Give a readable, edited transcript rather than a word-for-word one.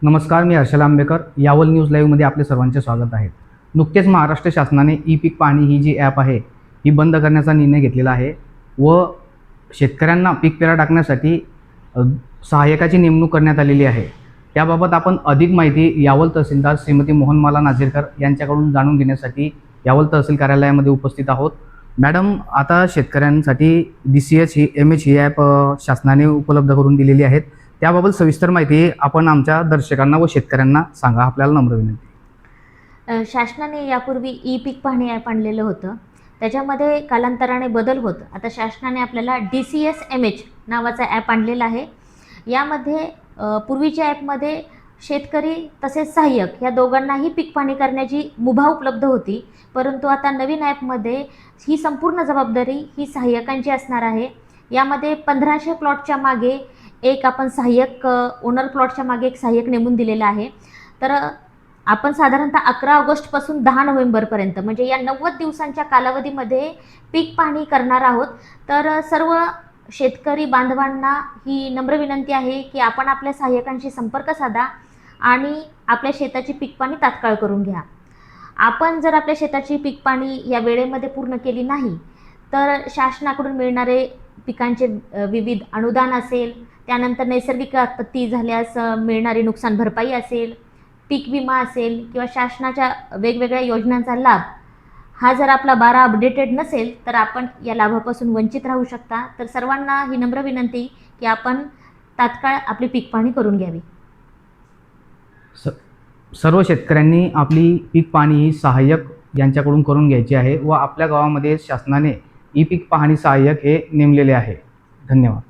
नमस्कार, मी हर्षल आंबेकर. यावल न्यूज लाईव्हमध्ये आपले सर्वांचे स्वागत आहे. नुकतेच महाराष्ट्र शासनाने ई पीक पाहणी ही जी ॲप आहे ही बंद करण्याचा निर्णय घेतलेला आहे व शेतकऱ्यांना पीक पेरा टाकण्यासाठी सहाय्यकाची नेमणूक करण्यात आलेली आहे. त्याबाबत आपण अधिक माहिती यावल तहसीलदार श्रीमती मोहनमाला नाझिरकर यांच्याकडून जाणून घेण्यासाठी यावल तहसील कार्यालयामध्ये उपस्थित आहोत. मॅडम, आता शेतकऱ्यांसाठी DCH ही MH ही ॲप शासनाने उपलब्ध करून दिलेली आहेत. त्याबाबत सविस्तर माहिती आपण आमच्या दर्शकांना व शेतकऱ्यांना सांगा, आपल्याला नम्र विनंती. शासनाने यापूर्वी ई पीक पाहणी ॲप आणलेलं होतं. त्याच्यामध्ये कालांतराने बदल होत आता शासनाने आपल्याला DCS MH नावाचा ॲप आणलेला आहे. यामध्ये पूर्वीच्या ॲपमध्ये शेतकरी तसेच सहाय्यक या दोघांनाही पीक पाहणी करण्याची मुभा उपलब्ध होती, परंतु आता नवीन ॲपमध्ये ही संपूर्ण जबाबदारी ही सहाय्यकांची असणार आहे. यामध्ये 1500 प्लॉटच्या मागे एक आपण सहाय्यक ओनर प्लॉटच्या मागे एक सहाय्यक नेमून दिलेला आहे. तर आपण साधारणतः 11 ऑगस्टपासून 10 नोव्हेंबरपर्यंत म्हणजे या 90 दिवसांच्या कालावधीमध्ये पीक पाहणी करणार आहोत. तर सर्व शेतकरी बांधवांना ही नम्र विनंती आहे की आपण आपल्या सहाय्यकांशी संपर्क साधा आणि आपल्या शेताची पीक पाहणी तात्काळ करून घ्या. आपण जर आपल्या शेताची पीक पाहणी या वेळेमध्ये पूर्ण केली नाही तर शासनाकडून मिळणारे पिकांचे विविध अनुदान असेल, त्यानंतर नैसर्गिक आपत्ती झाल्यास मिळणारी नुकसान भरपाई असेल, पीक विमा असेल किंवा शासनाच्या वेगवेगळ्या योजनांचा लाभ हा जर आपला 12 अपडेटेड नसेल तर आपण या लाभापासून वंचित राहू शकता. तर सर्वांना ही नम्र विनंती की आपण तात्काळ आपली पीक पाहणी करून घ्यावी. सर्व शेतकऱ्यांनी आपली पीक पाहणी ही सहाय्यक यांच्याकडून करून घ्यायची आहे व आपल्या गावामध्ये शासनाने ई पीक पाहणी सहाय्यक हे नेमलेले आहे. धन्यवाद.